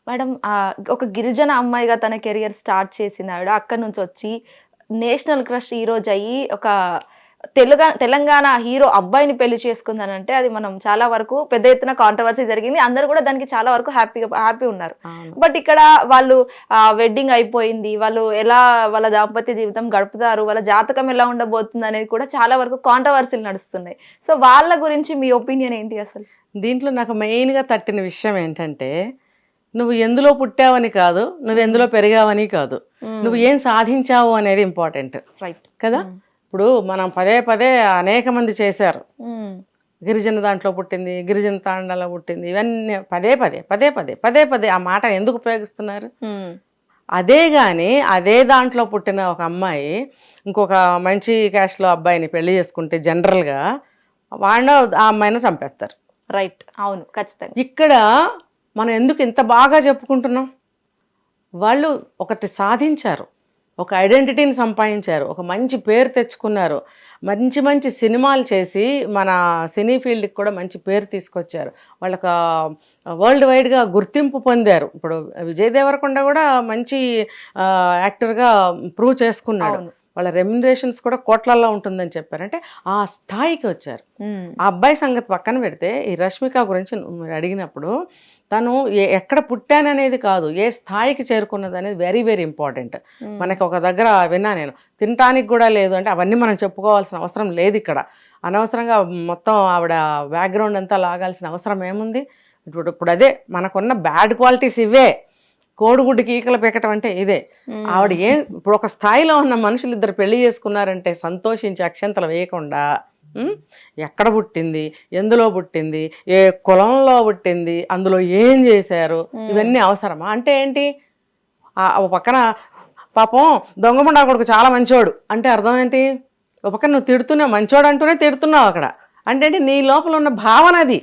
Madam ఒక గిరిజన అమ్మాయిగా తన కెరియర్ స్టార్ట్ చేసిన ఆవిడ అక్కడి నుంచి వచ్చి నేషనల్ క్రష్ ఈ రోజు అయ్యి ఒక తెలంగాణ హీరో అబ్బాయిని పెళ్లి చేసుకుందనంటే అది మనం చాలా వరకు పెద్ద ఎత్తున కాంట్రవర్సీ జరిగింది. అందరూ కూడా దానికి చాలా వరకు హ్యాపీ ఉన్నారు. బట్ ఇక్కడ వాళ్ళు వెడ్డింగ్ అయిపోయింది, వాళ్ళు ఎలా వాళ్ళ దాంపత్య జీవితం గడుపుతారు, వాళ్ళ జాతకం ఎలా ఉండబోతుంది అనేది కూడా చాలా వరకు కాంట్రవర్సీలు నడుస్తున్నాయి. సో వాళ్ళ గురించి మీ ఒపీనియన్ ఏంటి అసలు? దీంట్లో నాకు మెయిన్గా తట్టిన విషయం ఏంటంటే, నువ్వు ఎందులో పుట్టావని కాదు, నువ్వు ఎందులో పెరిగావని కాదు, నువ్వు ఏం సాధించావు అనేది ఇంపార్టెంట్. రైట్ కదా. ఇప్పుడు మనం పదే పదే అనేక మంది చేశారు, గిరిజన దాంట్లో పుట్టింది, గిరిజన తాండాలో పుట్టింది, ఇవన్నీ పదే పదే పదే పదే పదే పదే ఆ మాట ఎందుకు ఉపయోగిస్తున్నారు? అదే కానీ అదే దాంట్లో పుట్టిన ఒక అమ్మాయి ఇంకొక మంచి క్యాస్ట్లో అబ్బాయిని పెళ్లి చేసుకుంటే జనరల్గా వాడిన ఆ అమ్మాయిని చంపేస్తారు. రైట్, అవును, ఖచ్చితంగా. ఇక్కడ మనం ఎందుకు ఇంత బాగా చెప్పుకుంటున్నాం? వాళ్ళు ఒకటి సాధించారు, ఒక ఐడెంటిటీని సంపాదించారు, ఒక మంచి పేరు తెచ్చుకున్నారు, మంచి మంచి సినిమాలు చేసి మన సినీ ఫీల్డ్కి కూడా మంచి పేరు తీసుకొచ్చారు, వాళ్ళకి వరల్డ్ వైడ్గా గుర్తింపు పొందారు. ఇప్పుడు విజయ్ దేవరకొండ కూడా మంచి యాక్టర్గా ప్రూవ్ చేసుకున్నాడు. వాళ్ళ రెమ్యునరేషన్స్ కూడా కోట్లల్లో ఉంటుందని చెప్పారు. అంటే ఆ స్థాయికి వచ్చారు. ఆ అబ్బాయి సంగతి పక్కన పెడితే ఈ రష్మిక గురించి మీరు అడిగినప్పుడు, తను ఎక్కడ పుట్టాననేది కాదు, ఏ స్థాయికి చేరుకున్నది అనేది వెరీ వెరీ ఇంపార్టెంట్. మనకి ఒక దగ్గర విన్నా నేను, తినటానికి కూడా లేదు అంటే అవన్నీ మనం చెప్పుకోవాల్సిన అవసరం లేదు ఇక్కడ. అనవసరంగా మొత్తం ఆవిడ బ్యాక్గ్రౌండ్ అంతా లాగాల్సిన అవసరం ఏముంది? ఇప్పుడు అదే మనకున్న బ్యాడ్ క్వాలిటీస్ ఇవే. కోడిగుడ్డుకి ఈకలు పెక్కటం అంటే ఇదే. ఆవిడ ఇప్పుడు ఒక స్థాయిలో ఉన్న మనుషులు ఇద్దరు పెళ్లి చేసుకున్నారంటే సంతోషించి అక్షంతలు వేయకుండా, ఎక్కడ పుట్టింది, ఎందులో పుట్టింది, ఏ కులంలో పుట్టింది, అందులో ఏం చేశారు, ఇవన్నీ అవసరమా? అంటే ఏంటి? ఒక పక్కన పాపం దొంగముండా కొడుకు చాలా మంచోడు అంటే అర్థం ఏంటి? ఒక పక్కన నువ్వు తిడుతున్నావు, మంచోడు అంటూనే తిడుతున్నావు అక్కడ. అంటే ఏంటి? నీ లోపల ఉన్న భావన అది.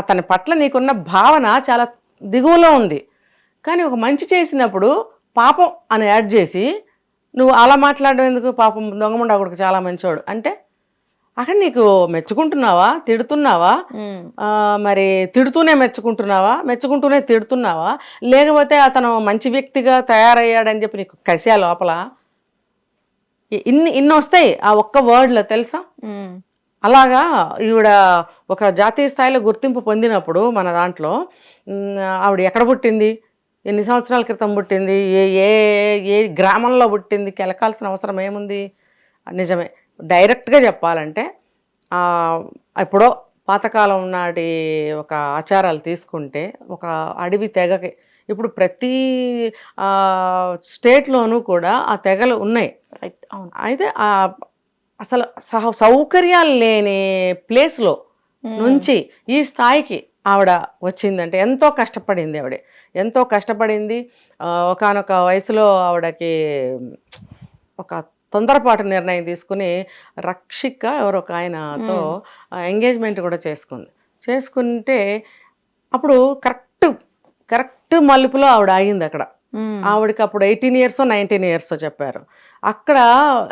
అతని పట్ల నీకున్న భావన చాలా దిగువలో ఉంది. కానీ ఒక మంచి చేసినప్పుడు పాపం అని యాడ్ చేసి నువ్వు అలా మాట్లాడడం ఎందుకు? పాపం దొంగముండా కొడుకు చాలా మంచోడు అంటే అక్కడ నీకు మెచ్చుకుంటున్నావా, తిడుతున్నావా? మరి తిడుతూనే మెచ్చుకుంటున్నావా, మెచ్చుకుంటూనే తిడుతున్నావా? లేకపోతే అతను మంచి వ్యక్తిగా తయారయ్యాడని చెప్పి నీకు కసియా లోపల? ఇన్ని వస్తాయి ఆ ఒక్క వర్డ్లో, తెలుసా? అలాగా ఈవిడ ఒక జాతీయ స్థాయిలో గుర్తింపు పొందినప్పుడు మన దాంట్లో ఆవిడ ఎక్కడ పుట్టింది, ఎన్ని సంవత్సరాల క్రితం పుట్టింది, ఏ ఏ ఏ గ్రామంలో పుట్టింది, కెలకాల్సిన అవసరం ఏముంది? నిజమే, డైరెక్ట్గా చెప్పాలంటే ఎప్పుడో పాతకాలం నాటి ఒక ఆచారాలు తీసుకుంటే, ఒక అడవి తెగకి ఇప్పుడు ప్రతి స్టేట్లోనూ కూడా ఆ తెగలు ఉన్నాయి. అయితే అసలు సౌకర్యాలు లేని ప్లేస్లో నుంచి ఈ స్థాయికి ఆవిడ వచ్చిందంటే ఎంతో కష్టపడింది. ఆవిడ ఎంతో కష్టపడింది. ఒకానొక వయసులో ఆవిడకి ఒక తొందరపాటు నిర్ణయం తీసుకుని రక్షిక ఎవరో ఒక ఆయనతో ఎంగేజ్మెంట్ కూడా చేసుకుంటే అప్పుడు కరెక్ట్ మలుపులో ఆవిడ ఆగింది అక్కడ. ఆవిడకి అప్పుడు 18 years 19 years చెప్పారు. అక్కడ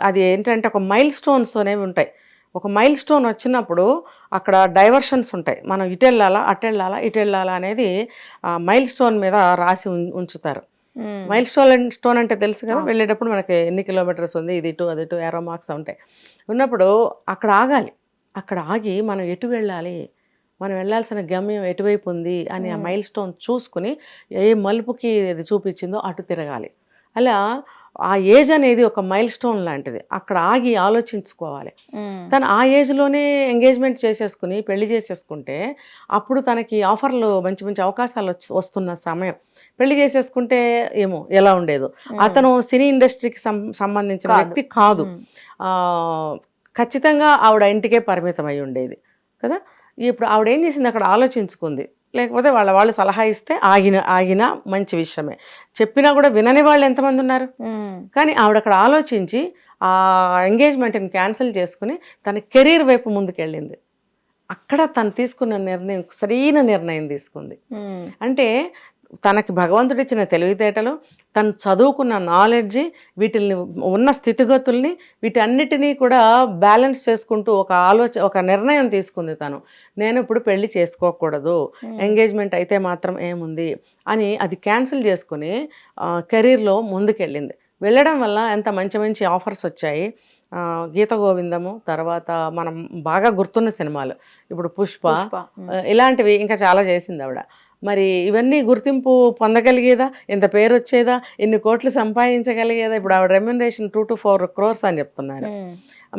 అది ఏంటంటే ఒక మైల్ స్టోన్స్ అనేవి ఉంటాయి. ఒక మైల్ స్టోన్ వచ్చినప్పుడు అక్కడ డైవర్షన్స్ ఉంటాయి. మనం ఇటు వెళ్ళాలా, అటు వెళ్ళాలా, ఇటు వెళ్ళాలా అనేది మైల్ స్టోన్ మీద రాసి ఉంచుతారు. మైల్ స్టోన్ అంటే తెలుసు కదా, వెళ్ళేటప్పుడు మనకి ఎన్ని కిలోమీటర్స్ ఉంది, ఇది ఇటు అది ఇటు ఏరో మార్క్స్ ఉంటాయి. ఉన్నప్పుడు అక్కడ ఆగాలి. అక్కడ ఆగి మనం ఎటు వెళ్ళాలి, మనం వెళ్ళాల్సిన గమ్యం ఎటువైపు ఉంది అని ఆ మైల్ స్టోన్ చూసుకుని ఏ మలుపుకి అది చూపించిందో అటు తిరగాలి. అలా ఆ ఏజ్ అనేది ఒక మైల్ స్టోన్ లాంటిది. అక్కడ ఆగి ఆలోచించుకోవాలి. తను ఆ ఏజ్లోనే ఎంగేజ్మెంట్ చేసేసుకుని పెళ్లి చేసేసుకుంటే అప్పుడు తనకి ఆఫర్లు, మంచి మంచి అవకాశాలు వస్తున్న సమయం. పెళ్లి చేసేసుకుంటే ఏమో ఎలా ఉండేదో. అతను సినీ ఇండస్ట్రీకి సంబంధించిన వ్యక్తి కాదు. ఖచ్చితంగా ఆవిడ ఇంటికే పరిమితం అయి ఉండేది కదా. ఇప్పుడు ఆవిడ ఏం చేసింది, అక్కడ ఆలోచించుకుంది. లేకపోతే వాళ్ళు సలహా ఇస్తే ఆగినా మంచి విషయమే. చెప్పినా కూడా వినని వాళ్ళు ఎంతమంది ఉన్నారు. కానీ ఆవిడ అక్కడ ఆలోచించి ఆ ఎంగేజ్మెంట్ని క్యాన్సిల్ చేసుకుని తన కెరీర్ వైపు ముందుకెళ్ళింది. అక్కడ తను తీసుకున్న నిర్ణయం సరైన నిర్ణయం తీసుకుంది. అంటే తనకి భగవంతుడిచ్చిన తెలివితేటలు, తను చదువుకున్న నాలెడ్జి, వీటిని ఉన్న స్థితిగతుల్ని వీటన్నిటినీ కూడా బ్యాలెన్స్ చేసుకుంటూ ఒక నిర్ణయం తీసుకుంది తను. నేను ఇప్పుడు పెళ్లి చేసుకోకూడదు, ఎంగేజ్మెంట్ అయితే మాత్రం ఏముంది అని అది క్యాన్సిల్ చేసుకుని కెరీర్లో ముందుకెళ్ళింది. వెళ్ళడం వల్ల ఎంత మంచి మంచి ఆఫర్స్ వచ్చాయి. గీత గోవిందము, తర్వాత మనం బాగా గుర్తున్న సినిమాలు ఇప్పుడు పుష్ప, ఇలాంటివి ఇంకా చాలా చేసింది ఆవిడ. మరి ఇవన్నీ గుర్తింపు పొందగలిగేదా, ఇంత పేరు వచ్చేదా, ఇన్ని కోట్లు సంపాదించగలిగేదా? ఇప్పుడు ఆవిడ రెమ్యునరేషన్ 2 to 4 crores అని చెప్తున్నారు.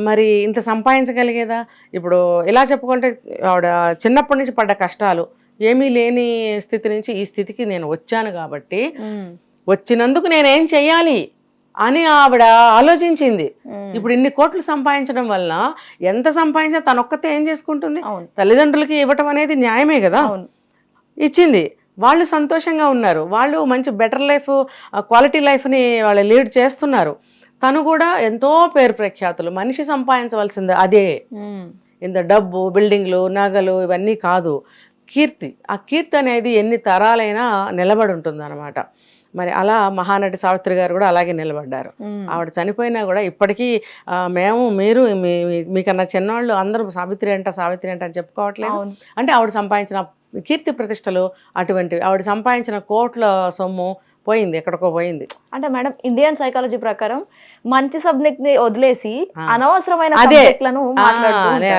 మరి ఇంత సంపాదించగలిగేదా? ఇప్పుడు ఇలా చెప్పుకుంటే ఆవిడ చిన్నప్పటి నుంచి పడ్డ కష్టాలు, ఏమీ లేని స్థితి నుంచి ఈ స్థితికి నేను వచ్చాను కాబట్టి వచ్చినందుకు నేనేం చెయ్యాలి అని ఆవిడ ఆలోచించింది. ఇప్పుడు ఇన్ని కోట్లు సంపాదించడం వల్ల ఎంత సంపాదించినా తనొక్కతే ఏం చేసుకుంటుంది? తల్లిదండ్రులకి ఇవ్వటం అనేది న్యాయమే కదా. ఇచ్చింది, వాళ్ళు సంతోషంగా ఉన్నారు, వాళ్ళు మంచి బెటర్ లైఫ్, క్వాలిటీ లైఫ్ని వాళ్ళు లీడ్ చేస్తున్నారు. తను కూడా ఎంతో పేరు ప్రఖ్యాతులు, మనిషి సంపాదించవలసింది అదే. ఇంత డబ్బు, బిల్డింగ్లు, నగలు ఇవన్నీ కాదు, కీర్తి. ఆ కీర్తి అనేది ఎన్ని తరాలైనా నిలబడి ఉంటుంది అన్నమాట. మరి అలా మహానటి సావిత్రి గారు కూడా అలాగే నిలబడ్డారు. ఆవిడ చనిపోయినా కూడా ఇప్పటికీ మేము, మీరు, మీకన్నా చిన్నవాళ్ళు అందరూ సావిత్రి అంట అని చెప్పుకోవట్లేదు. అంటే ఆవిడ సంపాదించిన కీర్తి ప్రతిష్టలు అటువంటివి. ఆవిడ సంపాదించిన కోట్ల సొమ్ము పోయింది, ఎక్కడికో పోయింది. అంటే మేడం, ఇండియన్ సైకాలజీ ప్రకారం మంచి సబ్జెక్ట్ ని వదిలేసి అనవసరమైన సబ్జెక్టులను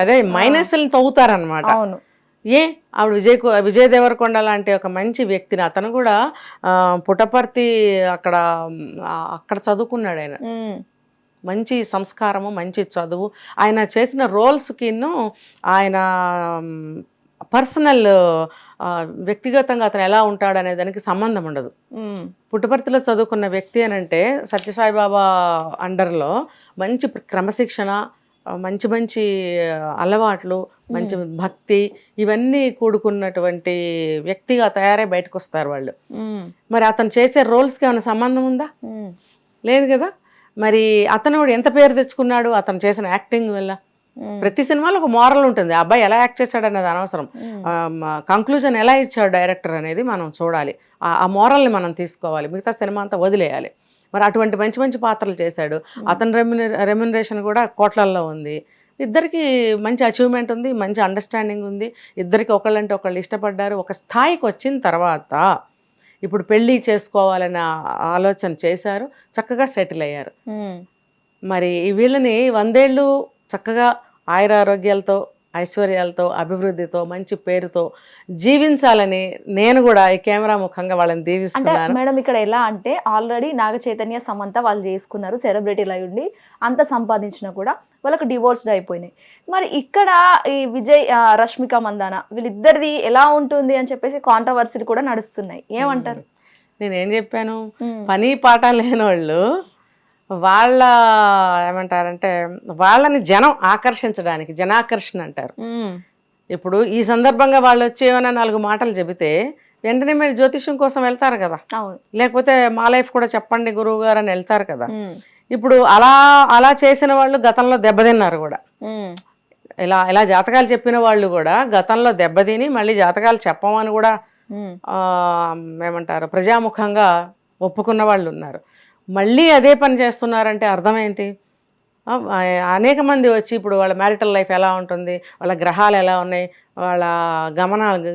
అదే మైనస్లను తవ్వుతారనమాట. అవును. ఆవిడ విజయ్ దేవరకొండ లాంటి ఒక మంచి వ్యక్తిని, అతను కూడా పుట్టపర్తి అక్కడ చదువుకున్నాడు. ఆయన మంచి సంస్కారము, మంచి చదువు. ఆయన చేసిన రోల్స్కి ఆయన పర్సనల్ వ్యక్తిగతంగా అతను ఎలా ఉంటాడు అనే దానికి సంబంధం ఉండదు. పుట్టపర్తిలో చదువుకున్న వ్యక్తి అని అంటే సత్యసాయిబాబా అండర్లో మంచి క్రమశిక్షణ, మంచి మంచి అలవాట్లు, మంచి భక్తి, ఇవన్నీ కూడుకున్నటువంటి వ్యక్తిగా తయారై బయటకు వస్తారు వాళ్ళు. మరి అతను చేసే రోల్స్కి ఏమైనా సంబంధం ఉందా? లేదు కదా. మరి అతను ఎంత పేరు తెచ్చుకున్నాడు అతను చేసిన యాక్టింగ్ వల్ల. ప్రతి సినిమాలో ఒక మోరల్ ఉంటుంది. అబ్బాయి ఎలా యాక్ట్ చేశాడు అనేది అనవసరం, కంక్లూజన్ ఎలా ఇచ్చాడు డైరెక్టర్ అనేది మనం చూడాలి. ఆ మోరల్ని మనం తీసుకోవాలి, మిగతా సినిమా అంతా వదిలేయాలి. మరి అటువంటి మంచి మంచి పాత్రలు చేశాడు. అతని రెమ్యునరేషన్ కూడా కోట్లల్లో ఉంది. ఇద్దరికి మంచి అచీవ్మెంట్ ఉంది, మంచి అండర్స్టాండింగ్ ఉంది. ఇద్దరికి ఒకళ్ళంటే ఒకళ్ళు ఇష్టపడ్డారు. ఒక స్థాయికి వచ్చిన తర్వాత ఇప్పుడు పెళ్ళి చేసుకోవాలన్న ఆలోచన చేశారు, చక్కగా సెటిల్ అయ్యారు. మరి వీళ్ళని 100 ఏళ్ళు చక్కగా ఆయురారోగ్యాలతో, ఐశ్వర్యాలతో, అభివృద్ధితో, మంచి పేరుతో జీవించాలని నేను కూడా ఈ కెమెరా ముఖంగా వాళ్ళని దీవిస్తున్నాను. మేడం, ఇక్కడ ఎలా అంటే ఆల్రెడీ నాగ చైతన్య, సమంత వాళ్ళు చేసుకున్నారు, సెలబ్రిటీలు అయి ఉండి అంత సంపాదించినా కూడా వాళ్ళకు డివోర్స్డ్ అయిపోయినాయి. మరి ఇక్కడ ఈ విజయ్, రష్మిక మందాన వీళ్ళిద్దరిది ఎలా ఉంటుంది అని చెప్పేసి కాంట్రవర్సీలు కూడా నడుస్తున్నాయి. ఏమంటారు? నేనేం చెప్పాను, పని పాట లేని వాళ్ళు వాళ్ళ ఏమంటారంటే వాళ్ళని జనం ఆకర్షించడానికి జనాకర్షణ అంటారు. ఇప్పుడు ఈ సందర్భంగా వాళ్ళు వచ్చి ఏమైనా 4 మాటలు చెబితే వెంటనే మీరు జ్యోతిష్యం కోసం వెళ్తారు కదా, లేకపోతే మా లైఫ్ కూడా చెప్పండి గురువు గారు అని వెళ్తారు కదా. ఇప్పుడు అలా చేసిన వాళ్ళు గతంలో దెబ్బతిన్నారు కూడా. ఇలా జాతకాలు చెప్పిన వాళ్ళు కూడా గతంలో దెబ్బతిని మళ్ళీ జాతకాలు చెప్పమని కూడా ఏమంటారు ప్రజాముఖంగా ఒప్పుకున్న వాళ్ళు ఉన్నారు. మళ్ళీ అదే పని చేస్తున్నారంటే అర్థం ఏంటి? అనేక మంది వచ్చి ఇప్పుడు వాళ్ళ మ్యారిటల్ లైఫ్ ఎలా ఉంటుంది, వాళ్ళ గ్రహాలు ఎలా ఉన్నాయి, వాళ్ళ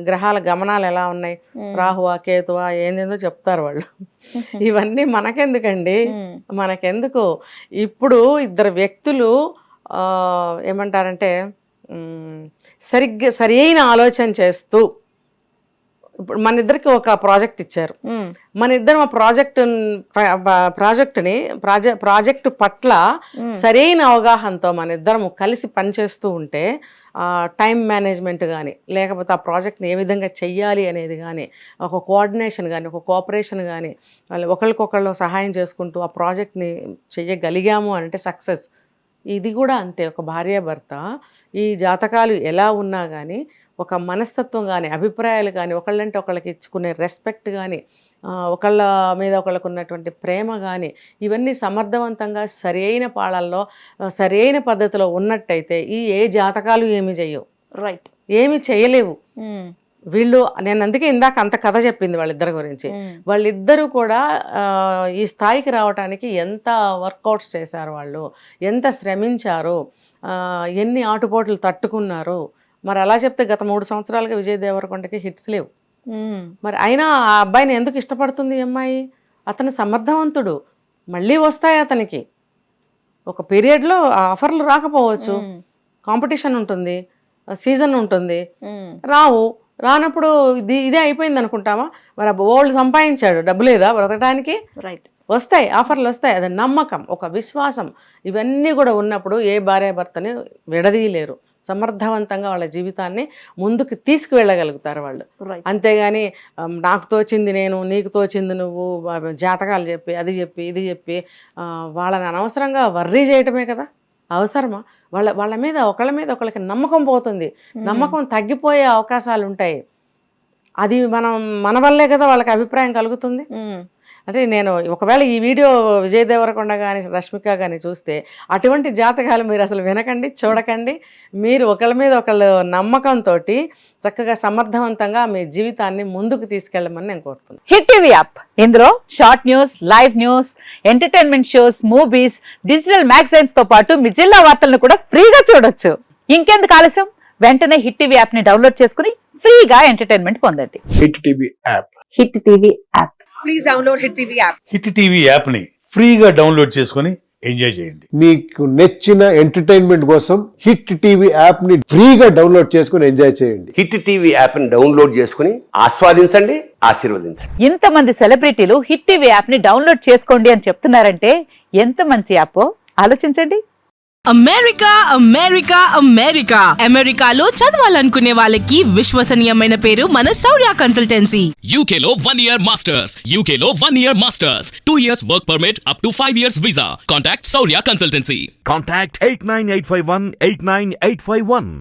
గ్రహాల గమనాలు ఎలా ఉన్నాయి, రాహువా కేతువా ఏందేందో చెప్తారు వాళ్ళు. ఇవన్నీ మనకెందుకండి, మనకెందుకు? ఇప్పుడు ఇద్దరు వ్యక్తులు ఏమంటారంటే సరైన ఆలోచన చేస్తూ, ఇప్పుడు మన ఇద్దరికి ఒక ప్రాజెక్ట్ ఇచ్చారు, మన ఇద్దరం ఆ ప్రాజెక్టు పట్ల సరైన అవగాహనతో మన ఇద్దరం కలిసి పనిచేస్తూ ఉంటే టైం మేనేజ్మెంట్ కానీ, లేకపోతే ఆ ప్రాజెక్ట్ని ఏ విధంగా చెయ్యాలి అనేది కానీ, ఒక కోఆర్డినేషన్ కానీ, ఒక కోఆపరేషన్ కానీ, ఒకరికొకళ్ళు సహాయం చేసుకుంటూ ఆ ప్రాజెక్ట్ని చెయ్యగలిగాము అంటే సక్సెస్. ఇది కూడా అంతే. ఒక భార్యాభర్త ఈ జాతకాలు ఎలా ఉన్నా కానీ ఒక మనస్తత్వం కానీ, అభిప్రాయాలు కానీ, ఒకళ్ళంటే ఒకళ్ళకి ఇచ్చుకునే రెస్పెక్ట్ కానీ, ఒకళ్ళ మీద ఒకళ్ళకు ఉన్నటువంటి ప్రేమ కానీ, ఇవన్నీ సమర్థవంతంగా సరైన పాళల్లో సరైన పద్ధతిలో ఉన్నట్టయితే ఏ జాతకాలు ఏమి చేయవు. రైట్, ఏమి చేయలేవు. వీళ్ళు, నేను అందుకే ఇందాక అంత కథ చెప్పింది వాళ్ళిద్దరి గురించి. వాళ్ళిద్దరూ కూడా ఈ స్థాయికి రావడానికి ఎంత వర్కౌట్స్ చేశారు, వాళ్ళు ఎంత శ్రమించారు, ఎన్ని ఆటుపోట్లు తట్టుకున్నారు. మరి అలా చెప్తే గత 3 సంవత్సరాలుగా విజయ్ దేవరకొండకి హిట్స్ లేవు. మరి అయినా ఆ అబ్బాయిని ఎందుకు ఇష్టపడుతుంది ఈ అమ్మాయి? అతను సమర్థవంతుడు, మళ్ళీ వస్తాయి అతనికి. ఒక పీరియడ్లో ఆఫర్లు రాకపోవచ్చు, కాంపిటీషన్ ఉంటుంది, సీజన్ ఉంటుంది, రానప్పుడు ఇదే అయిపోయింది అనుకుంటామా? మరి ఓల్డ్ సంపాదించాడు, డబ్బు లేదా బ్రతకడానికి? రైట్, వస్తాయి, ఆఫర్లు వస్తాయి. అది నమ్మకం, ఒక విశ్వాసం, ఇవన్నీ కూడా ఉన్నప్పుడు ఏ భార్యాభర్తని విడదీయలేరు. సమర్థవంతంగా వాళ్ళ జీవితాన్ని ముందుకు తీసుకువెళ్ళగలుగుతారు వాళ్ళు. అంతేగాని నాకు తోచింది నేను, నీకు తోచింది నువ్వు, జాతకాలు చెప్పి అది చెప్పి ఇది చెప్పి వాళ్ళని అనవసరంగా వర్రీ చేయటమే కదా. అవసరమా? వాళ్ళ మీద ఒకళ్ళకి నమ్మకం పోతుంది, నమ్మకం తగ్గిపోయే అవకాశాలు ఉంటాయి. అది మన వల్లే కదా వాళ్ళకి అభిప్రాయం కలుగుతుంది. అంటే నేను ఒకవేళ ఈ వీడియో విజయ్ దేవరకొండ కానీ రష్మిక కానీ చూస్తే అటువంటి జాతకాలు మీరు అసలు వినకండి, చూడకండి. మీరు ఒకళ్ళ మీద ఒకళ్ళు నమ్మకంతో చక్కగా సమర్థవంతంగా మీ జీవితాన్ని ముందుకు తీసుకెళ్ళమని నేను కోరుతున్నాను. హిట్ టీవీ యాప్, ఇందులో short news, live news, entertainment shows, movies, digital magazines తో పాటు మీ జిల్లా వార్తలను కూడా ఫ్రీగా చూడొచ్చు. ఇంకెందుకు ఆలస్యం, వెంటనే హిట్ టీవీ యాప్ ని డౌన్లోడ్ చేసుకుని ఫ్రీగా ఎంటర్టైన్మెంట్ పొందండి. Hit TV app. Hit TV app. Please download hit TV app. Hit TV యాప్ని ఫ్రీగా డౌన్లోడ్ చేసుకొని ఎంజాయ్ చేయండి. మీకు నచ్చిన ఎంటర్టైన్మెంట్ కోసం హిట్ టీవీ యాప్ ని ఫ్రీగా డౌన్లోడ్ చేసుకొని ఎంజాయ్ చేయండి. హిట్ టీవీ యాప్ ని డౌన్లోడ్ చేసుకుని ఆస్వాదించండి, ఆశీర్వదించండి. ఇంతమంది సెలబ్రిటీలు హిట్ టీవీ యాప్ ని డౌన్లోడ్ చేసుకోండి అని చెప్తున్నారంటే ఎంత మంచి యాప్ ఆలోచించండి. అమెరికా అమెరికా అమెరికా అమెరికాలో చదవాలనుకునే వాళ్ళకి విశ్వసనీయమైన పేరు మన శౌర్య కన్సల్టెన్సీ. UK లో 1 year masters. UK లో 1 year masters. 2 years work permit up to 5 years visa. Contact Saurya Consultancy. Contact 89851 89851.